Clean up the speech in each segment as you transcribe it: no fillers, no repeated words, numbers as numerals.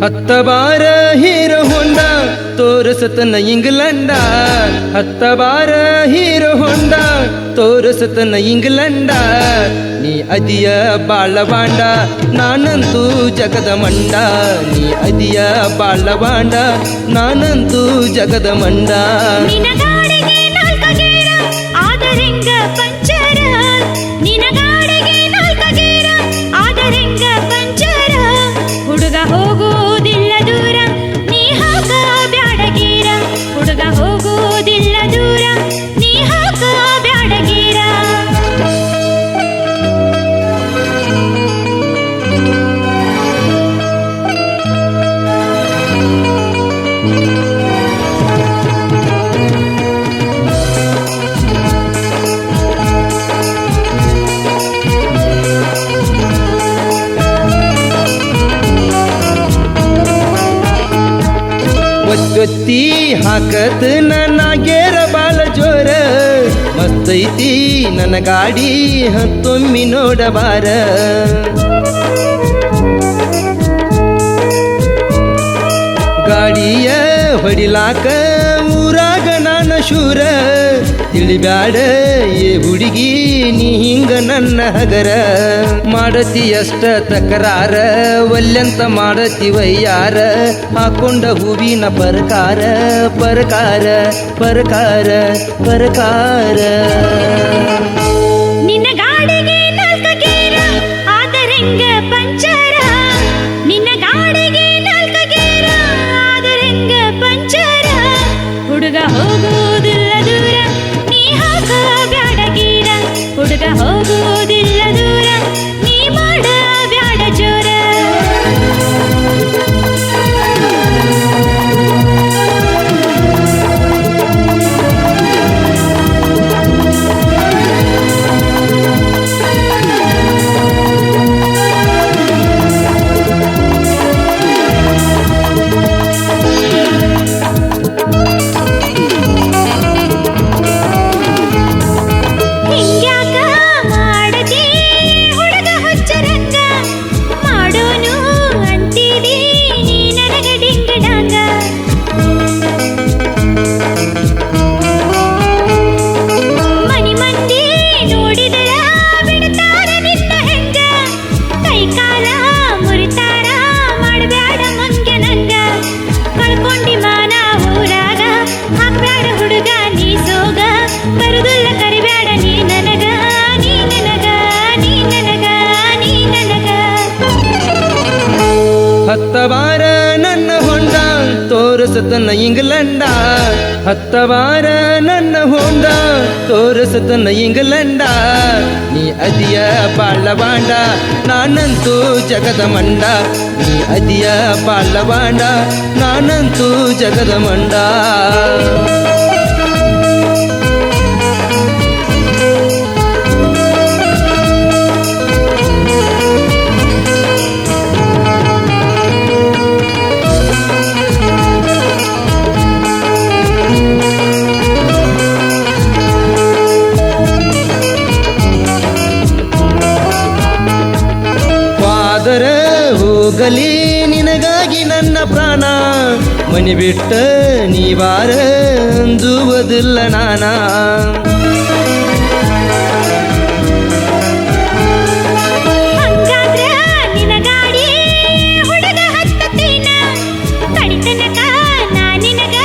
ಹತ್ತ ಬಾರ ಹೀರೋ ಹೊಂಡ ತೋರಿಸತನ ಇಂಗ್ಲೆಂಡ. ಹತ್ತ ಬಾರ ಹೀರೋ ಹೊಂಡ ತೋರಿಸತನ ಇಂಗ್ಲೆಂಡ. ನೀ ಅದಿಯ ಬಾಳವಾಂಡ ನಾನಂತೂ ಜಗದ ಮಂಡ. ನೀ ಅದಿಯ ಬಾಳವಾಂಡ ನಾನಂತೂ ಜಗದ ಮಂಡ. ಹುಡುಗ ಹೋಗುವುದಿಲ್ಲ ದೂರ ನೀ ಹಾಕ ಬ್ಯಾಡಗೀರ. ಹುಡುಗ ಹೋಗುವುದಿಲ್ಲ ದೂರ ನೀ ಹಾಕ ಬ್ಯಾಡಗೀರ. ಒತ್ತಿ ಹಾಕತ್ ನನ್ನ ಗೇರ ಬಾಳ ಜೋರ. ಮಸ್ತೈತಿ ನನ್ನ ಗಾಡಿ ಹತ್ತೊಮ್ಮಿ ನೋಡಬಾರ. ಗಾಡಿಯ ಹೊಡಿಲಾಕ ಊರಾಗ ನಾನ ಶೂರ. ತಿಳಿಬ್ಯಾಡ ಏ ಹುಡುಗಿ ನೀ ಹಿಂಗ ನನ್ನ ಹಗರ. ಮಾಡತಿ ಅಷ್ಟ ತಕರಾರ ಒಲ್ಲೆಂತ ಮಾಡತಿ ವಯ್ಯಾರ. ಹಾಕೊಂಡ ಹೂವಿನ ಪರಕಾರ ಪರಕಾರ ಪರಕಾರ ಪರಕಾರ. ನಿನ್ನ ಗಾಡಿಗೆ ನಾಲ್ಕ ಗೇರ ಆದರೆಂಗ ಪಂಚರ. ನಿನ್ನ ಗಾಡಿಗೆ ನಾಲ್ಕ ಗೇರ ಆದರೆಂಗ ಪಂಚರ. ಹುಡುಗ ಹೋಗುವುದಿಲ್ಲ ದೂರ ನೀ ಹಾಕ ಬ್ಯಾಡಗೀರ. ಹುಡುಗ ಹೋಗುವುದಿಲ್ಲ ದೂರ ನೀ ಮಾಡ ಬ್ಯಾಡ ಜೋರ. ಹಿಂಗ್ಯಾಕ ಮಾಡತಿ ಹುಡುಗ ಹುಚ್ಚರಂಗ. ಮಾಡೋನು ಅಂತಿದಿ ನೀ ನನಗ ಡಿಂಗಡಾಂಗ. ಮನಿ ಮಂದಿ ನೋಡಿದರ ಬಿಡ್ತಾರ ನಿನ್ನ ಹೆಂಗ. ಕೈ ಕಾಲ ಮುರಿತಾರ ಮಾಡಬ್ಯಾಡ ಮಂಗೆ ನಂಗ. ಕಳ್ಕೊಂಡಿ ಮಾನ ಊರಾಗ ಹಾಕ್ಬ್ಯಾಡ ಹುಡುಗ ನೀ ಸೋಗ. ಬರುದಿಲ್ಲ ಕರಿಬ್ಯಾಡ ನೀ ನನಗ ನೀ ನನಗ ನೀ ನನಗ ನೀ ನನಗ. ಹತ್ತ ಬಾರ ನನ್ನ ಹೊಂಡ ತೋರಿಸತನ ಇಂಗ್ಲೆಂಡ. ಹತ್ತ ಬಾರ ನನ್ನ ಹೊಂಡ ತೋರಿಸತನ ಇಂಗ್ಲೆಂಡ. ನೀ ಅದಿಯ ಬಾಳವಾಂಡ ನಾನಂತೂ ಜಗದ ಮಂಡ. ನೀ ಅದಿಯ ಬಾಳವಾಂಡ ನಾನಂತೂ ಜಗದ ಮಂಡ. ಆದರ ಹೋಗಲಿ ನಿನಗಾಗಿ ನನ್ನ ಪ್ರಾಣ. ಮನಿ ಬಿಟ್ಟ ನೀ ಬಾರ ಅಂದುವುದಿಲ್ಲ ನಾನ. ಹಂಗಾದ್ರ ನಿನ್ನ ಗಾಡಿ ಹುಡುಗ ಹತ್ತತೀನ. ಕಡಿತನಕ ನಾ ನಿನಗ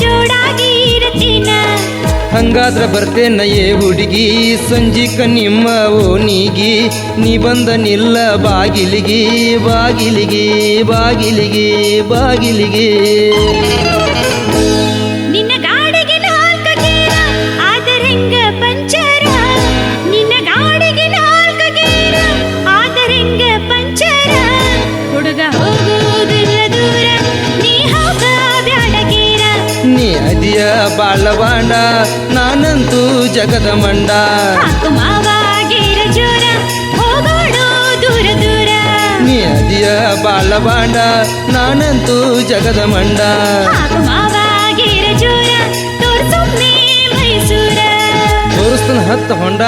ಜೋಡಾಗಿ ಇರತೀನ. ಹಂಗಾದ್ರ ಬರ್ತೇನ ಏ ಹುಡುಗಿ ಸಂಜಿಕ ನಿಮ್ಮ ಓಣಿಗಿ. ನೀ ಬಂದ ನಿಲ್ಲ ಬಾಗಿಲಿಗಿ ಬಾಗಿಲಿಗಿ ಬಾಗಿಲಿಗಿ ಬಾಗಿಲಿಗಿ. ನಿನ್ನ ಗಾಡಿಗೆ ನಾಲ್ಕ ಗೇರ ಆದರೆಂಗ ಪಂಚರ. ನಿನ್ನ ಗಾಡಿಗೆ ನಾಲ್ಕ ಗೇರ ಆದರೆಂಗ ಪಂಚರ. ಹುಡುಗ ಹೋಗುವುದಿಲ್ಲ ದೂರ ನೀ ಹಾಕ ಬ್ಯಾಡಗೀರ. ನೀ ಅದಿಯ ಬಾಳವಾಂಡ ನಾನಂತೂ ಜಗದ ಮಂಡ. ಹಾಕು ಮಾವ ಗೇರ ಜೋರ ಹೋಗೋಣ ದೂರ ದೂರ. ನೀ ಅದಿಯ ಬಾಳವಾಂಡ ನಾನಂತೂ ಜಗದ ಮಂಡ. ಹಾಕು ಮಾವ ಗೇರ ಜೋರ ತೋರ್ಸೊಮ್ಮೆ ಮೈಸೂರ. ತೋರಿಸ್ತಾನ ಹತ್ತ ಹೊಂಡ.